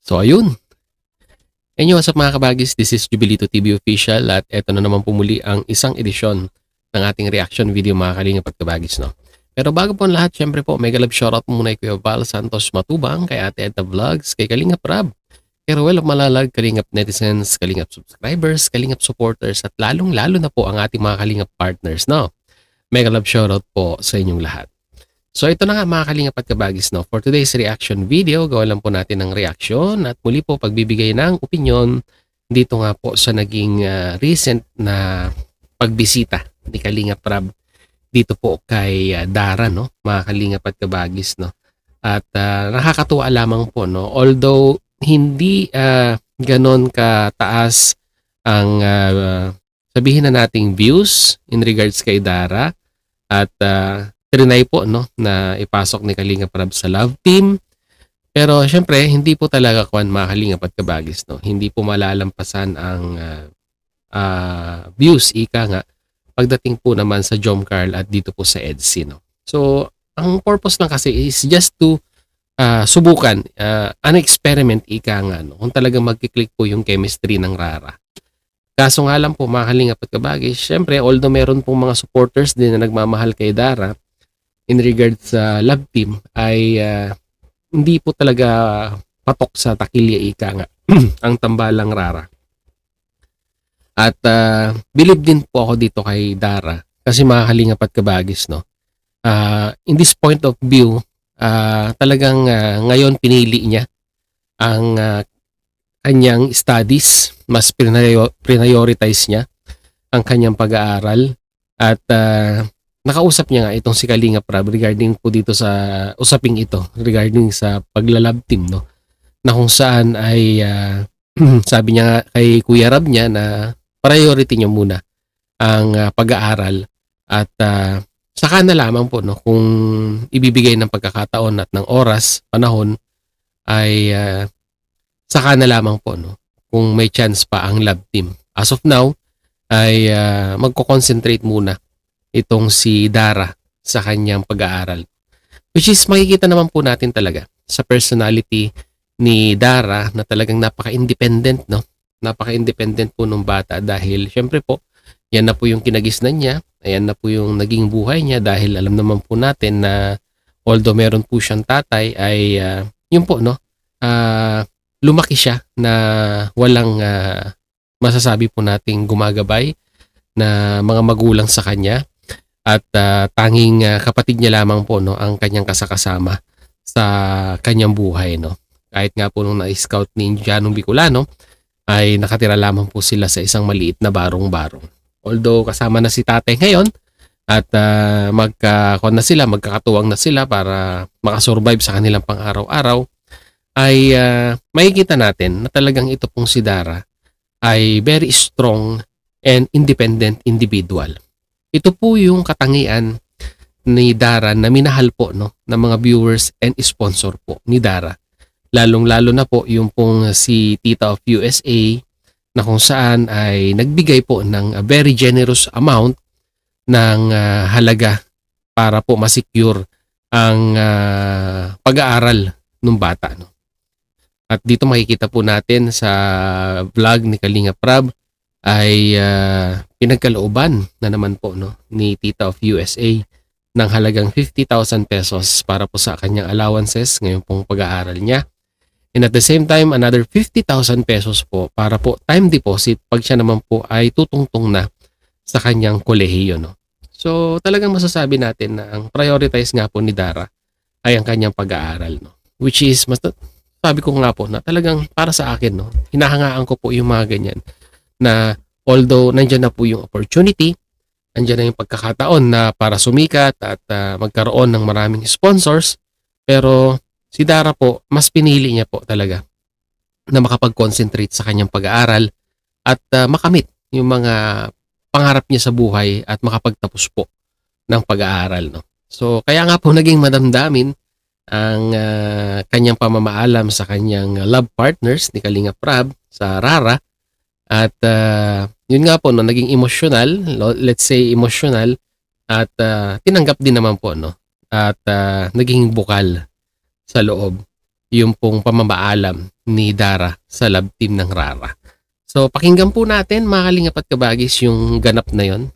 So ayun. And what's up mga kabagis? This is Jubilito TV Official at eto na naman pumuli ang isang edisyon ng ating reaction video mga kalingap at kabagis, no? Pero bago po ang lahat, syempre po, mega love shoutout muna kay Kuya Val Santos Matubang, kay Ate Edna Vlogs, kay Kalingap Rab, kay Ruel of Malalag, Kalingap Netizens, Kalingap Subscribers, Kalingap Supporters, at lalong-lalo na po ang ating mga Kalingap Partners, no? Mega love shoutout po sa inyong lahat. So ito na nga mga kalingap at kabagis, no? For today's reaction video, gawa lang po natin ng reaction at muli po pagbibigay ng opinion dito nga po sa naging recent na pagbisita ni Kalingap Rab dito po kay Dara, no? Mga kalingap at kabagis, no? At nakakatuwa lamang po, no? Although hindi ganon kataas ang sabihin na nating views in regards kay Dara at trinay po, no, na ipasok ni Kalingap Rab sa love team. Pero syempre, hindi po talaga kuwan mga kalingap at kabagis, no? Hindi po malalampasan ang views, ika nga, pagdating po naman sa Jom Carl at dito po sa EDSI, no? So, ang purpose lang kasi is just to subukan, an experiment, ika nga, no? Kung talagang magkiklik po yung chemistry ng Rara. Kaso nga lang po mga kalingap at kabagis, syempre, although meron pong mga supporters din na nagmamahal kay Dara, in regards sa love team ay hindi po talaga patok sa takilya, ika nga ang tambalang Rara. At believe din po ako dito kay Dara kasi mga kalingap at kabagis, no? In this point of view, talagang ngayon pinili niya ang kanyang studies, mas prioritize niya ang kanyang pag-aaral at nakausap niya nga itong si Kalingap Rab regarding po dito sa usaping ito, regarding sa paglalab team, no? Na kung saan ay sabi niya nga kay Kuya Rab niya na priority niya muna ang pag-aaral at saka na lamang po, no, kung ibibigay ng pagkakataon at ng oras, panahon ay saka na lamang po, no, kung may chance pa ang lab team. As of now ay magko-concentrate muna itong si Dara sa kanyang pag-aaral. Which is makikita naman po natin talaga sa personality ni Dara na talagang napaka-independent, no? Napaka-independent po nung bata dahil syempre po, yan na po yung kinagisnan niya, ayan na po yung naging buhay niya dahil alam naman po natin na although meron po siyang tatay ay yun po, no? Lumaki siya na walang masasabi po nating gumagabay na mga magulang sa kanya. At tanging kapatid niya lamang po, no, ang kanyang kasakasama sa kanyang buhay, no. Kahit nga po nung na-scout ni Janong Bicolano ay nakatira lamang po sila sa isang maliit na barong-barong. Although kasama na si tatay ngayon at magkakatuwang na sila para makasurvive sa kanilang pang-araw-araw, ay makikita natin na talagang ito pong si Dara ay very strong and independent individual. Ito po yung katangian ni Dara na minahal po, no, ng mga viewers and sponsor po ni Dara. Lalong-lalo na po yung pong si Tita of USA na kung saan ay nagbigay po ng a very generous amount ng halaga para po masecure ang pag-aaral ng bata, no. At dito makikita po natin sa vlog ni Kalingap Rab ay pinagkalooban na naman po, no, ni Tita of USA ng halagang 50,000 pesos para po sa kanyang allowances ngayong pong pag-aaral niya. And at the same time, another 50,000 pesos po para po time deposit pag siya naman po ay tutungtong na sa kanyang kolehiyo, no. So talagang masasabi natin na ang prioritize nga po ni Dara ay ang kanyang pag-aaral, no. Which is, sabi ko nga po na talagang para sa akin, no, hinahangaan ko po yung mga ganyan na although nandyan na po yung opportunity, nandyan na yung pagkakataon na para sumikat at magkaroon ng maraming sponsors, pero si Dara po, mas pinili niya po talaga na makapag-concentrate sa kanyang pag-aaral at makamit yung mga pangarap niya sa buhay at makapagtapos po ng pag-aaral, no? So, kaya nga po naging madamdamin ang kanyang pamamaalam sa kanyang love partners ni Kalingap Rab sa Rara. At yun nga po, no, naging emotional, let's say emotional, at tinanggap din naman po, no, at naging bukal sa loob yung pong pamamaalam ni Dara sa love team ng Rara. So pakinggan po natin mga kalingap at kabagis yung ganap na yon.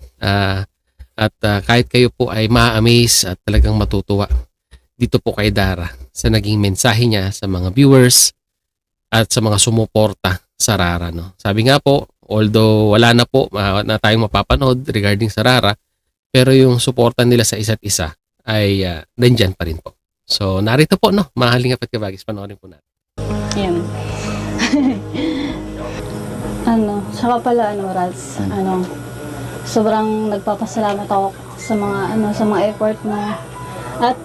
Kahit kayo po ay ma-amaze at talagang matutuwa dito po kay Dara sa naging mensahe niya sa mga viewers at sa mga sumuporta sa Rara. No? Sabi nga po, although wala na po na tayong mapapanood regarding sa Rara, pero yung suporta nila sa isa't isa ay nandyan pa rin po. So narito po, no, mga kalingap at kabagis, panoorin po natin. Yan. Saka pala, Rats, sobrang nagpapasalamat ako sa mga effort mo. At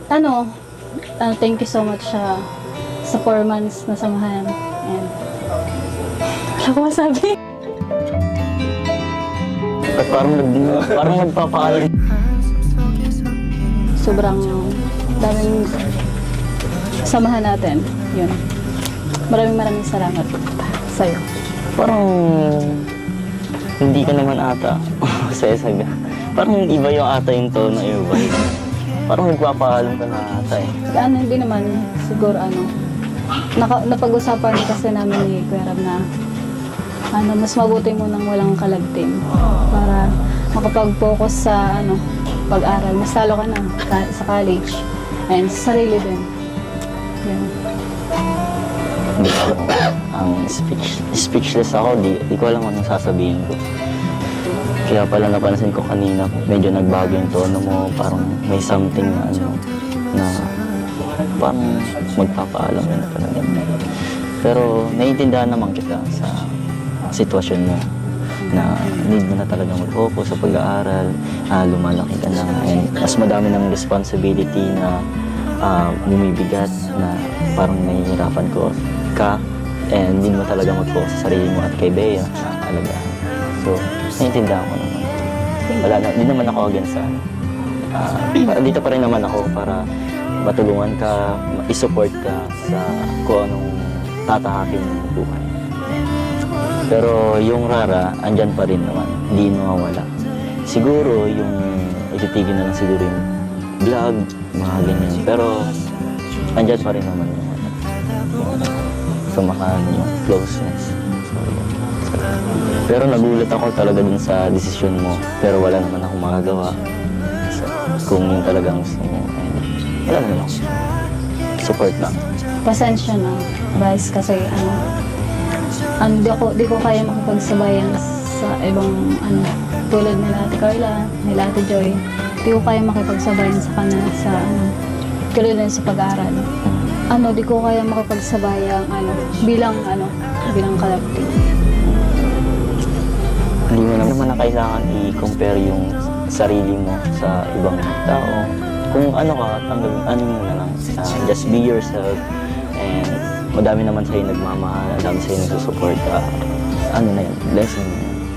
thank you so much sa 4 months na samahan. And, wala ko masabi. At parang nagpapaalam. Sobrang daming samahan natin. Yun. Maraming salamat sa'yo. Parang hindi ka naman ata sasaga. Parang iba yung ata yung tono, iba. Parang nagpapaalam ka na ata eh. Hindi naman. Siguro napag-usapan kasi namin ni Kuya Rab na mas mabuti mo nang walang kalagting para makapag-focus sa pag-aral. Mas talo ka na sa college and sa sarili din. Yun. Speechless ako, di ko alam anong sasabihin ko. Kaya pala napansin ko kanina, medyo nagbago yung tono mo, parang may something na parang magpapaalam na talaga. Pero naiintindihan naman kita sa sitwasyon mo na need mo na talagang mag-focus sa pag-aaral, lumalaki ka na, and mas madami ng responsibility na bumibigat na parang nahihirapan ka, and hindi mo talaga mag-focus sa sarili mo at kay Bea na alagaan. So, naiintindihan ko naman. Hindi naman ako against dito pa rin naman ako para matulungan ka, i-support ka sa kung anong tatahakin ng buhay. Pero yung Rara, andyan pa rin naman, hindi mawawala. Siguro yung ititigil na lang siguro yung vlog, mga ganyan. Pero andyan pa rin naman yung samahan, yung closeness. Pero nagulat ako talaga dun sa desisyon mo. Pero wala naman akong magagawa. So, kung yun talagang gusto mo, wala naman ako. Support lang. Pasensya na, guys, kasi di ko kaya makipagsabayan sa ibang tulad nila Ate Carla, nila Ate Joy. Di ko kaya makipagsabayan sa kanila sa tulad din sa pag-aaral. Di ko kaya makipagsabayan bilang kalapit. Hindi mo naman na kailangan i-compare yung sarili mo sa ibang tao. Kung ano ka, ano mo na lang. Just be yourself, and madami naman sa'yo nagmamahal, madami sa'yo nagsusupport. Na yun, blessing.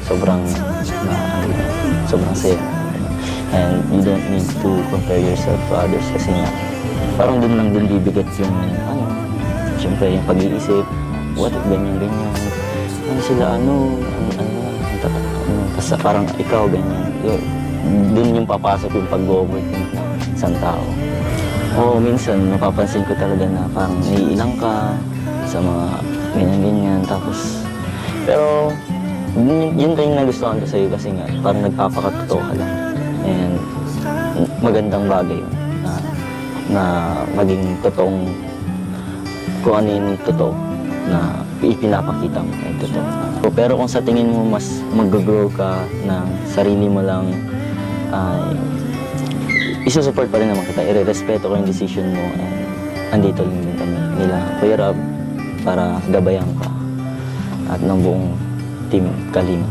Sobrang saya. And you don't need to compare yourself to others kasi nga, parang dun lang din bibigat yung, siyempre yung pag-iisip, what if ganyan. Kasi parang ikaw ganyan. Dun yung papasok yung pag-overthink ng isang tao. Oo, minsan napapansin ko talaga na parang naiilang ka sa mga ganyan. Tapos, pero yun rin nagustuhan ko sa'yo kasi nga parang nagpapakatotoo ka lang. And magandang bagay yun na maging totoong kung ano yung totoo na ipinapakita mo ay totoo. Pero kung sa tingin mo mas mag-grow ka ng sarili mo lang, isusupport pa rin naman kita, i-respeto ko yung decision mo, and andito lang din kami nila Kuya Rab para gabayan ka at ng buong team Kalinga.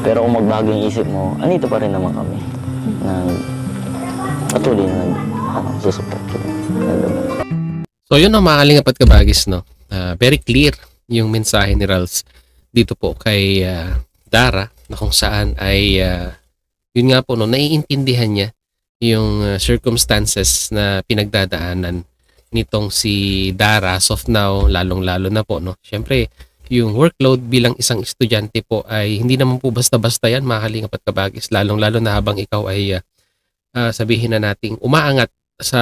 Pero kung magbago yung isip mo, andito pa rin naman kami na patuloy na susupport ko. So yun ang mga kalingap at kabagis, no? Very clear yung mensahe ni Rals dito po kay Dara, na kung saan ay yun nga po, no, naiintindihan niya yung circumstances na pinagdadaanan nitong si Dara as of now, lalong-lalo na po, no. Syempre, yung workload bilang isang estudyante po ay hindi naman po basta-basta yan, mga kalingap at kabagis, lalong-lalo na habang ikaw ay sabihin na nating umaangat sa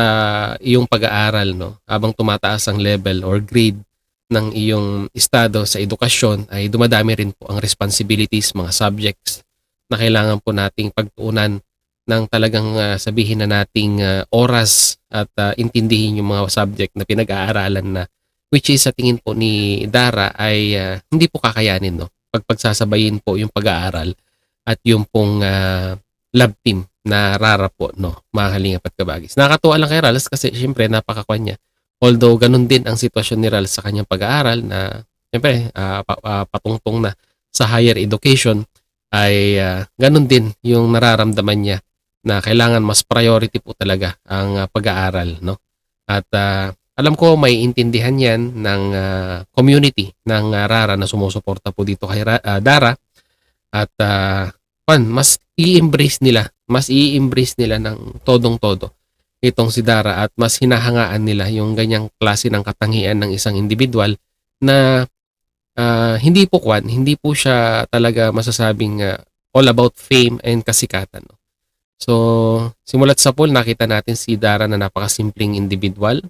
iyong pag-aaral, no, habang tumataas ang level or grade ng iyong estado sa edukasyon, ay dumadami rin po ang responsibilities, mga subjects na kailangan po nating pagtuunan ng talagang sabihin na nating oras at intindihin yung mga subject na pinag-aaralan na, which is sa tingin po ni Dara ay hindi po kakayanin, no, pagsasabayin po yung pag-aaral at yung pong lab team na Rara po, no, mga kalingap at kabagis. Nakakatuwa lang kay Rals kasi syempre napakakwan niya. Although ganun din ang sitwasyon ni Rals sa kanyang pag-aaral na syempre patungtong na sa higher education, ay ganun din yung nararamdaman niya na kailangan mas priority po talaga ang pag-aaral, no. At alam ko may intindihan yan ng community ng Rara na sumusuporta po dito kay Dara. At mas i-embrace nila ng todong-todo itong si Dara at mas hinahangaan nila yung ganyang klase ng katangian ng isang individual na hindi po siya talaga masasabing all about fame and kasikatan, no? So, simulat sa pool, nakita natin si Dara na napakasimpleng individual,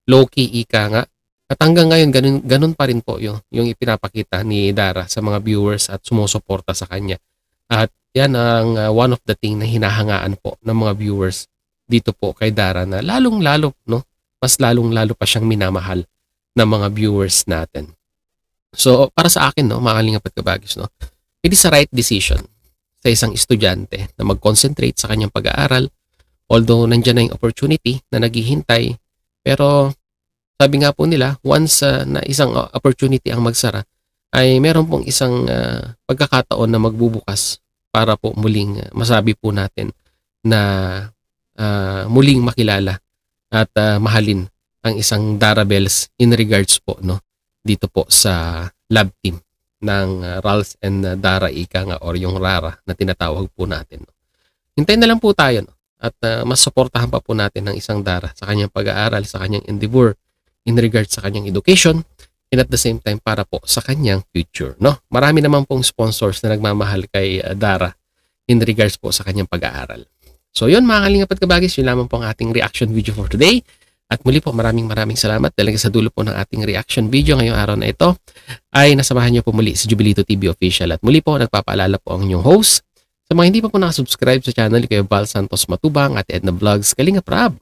low-key ika nga. At hanggang ngayon, ganun pa rin po yung ipinapakita ni Dara sa mga viewers at sumusuporta sa kanya. At yan ang one of the thing na hinahangaan po ng mga viewers dito po kay Dara na lalong-lalo, no? Mas lalong-lalo pa siyang minamahal ng mga viewers natin. So, para sa akin, no, mga kalingap at kabagis, no, it is a right decision sa isang estudyante na mag-concentrate sa kanyang pag-aaral. Although nandiyan na yung opportunity na naghihintay, pero sabi nga po nila, once na isang opportunity ang magsara, ay meron pong isang pagkakataon na magbubukas para po muling masabi po natin na muling makilala at mahalin ang isang Dara Bells in regards po, no, dito po sa lab team ng Rals and Dara ika nga or yung Rara na tinatawag po natin, no. Hintayin na lang po tayo, no, at mas suportahan pa po natin ng isang Dara sa kanyang pag-aaral, sa kanyang endeavor in regards sa kanyang education, and at the same time para po sa kanyang future, no. Marami naman pong sponsors na nagmamahal kay Dara in regards po sa kanyang pag-aaral. So yun mga kalingap at kabagis, yun lamang po ang ating reaction video for today. At muli po maraming salamat talaga sa dulo po ng ating reaction video ngayong araw na ito ay nasamahan niyo po muli si Jubilito TV Official. At muli po nagpapaalala po ang inyong host. Sa mga hindi pa po nakasubscribe sa channel, kayo Val Santos Matubang at Edna Vlogs, Kalingap Rab,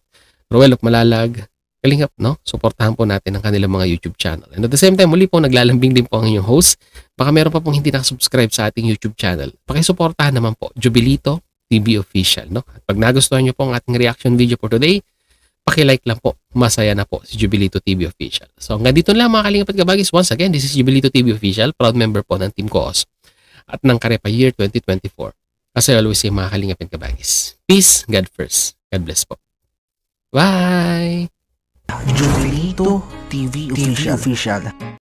Roel of Malalag, Kalingap, no? Suportahan po natin ang kanilang mga YouTube channel. And at the same time, muli po naglalambing din po ang inyong host. Baka meron pa pong hindi nakasubscribe sa ating YouTube channel. Pakisuportahan naman po, Jubilito TV Official, no? At pag nagustuhan niyo po ang ating reaction video for today, paki-like lang po. Masaya na po si Jubilito TV Official. So hanggang dito lang mga kalingap at kabagis. Once again, this is Jubilito TV Official, proud member po ng Team Koos at ng Karepa Year 2024. As I always say mga kalingap at kabagis, peace, God first. God bless po. Bye! Jubilito TV Official.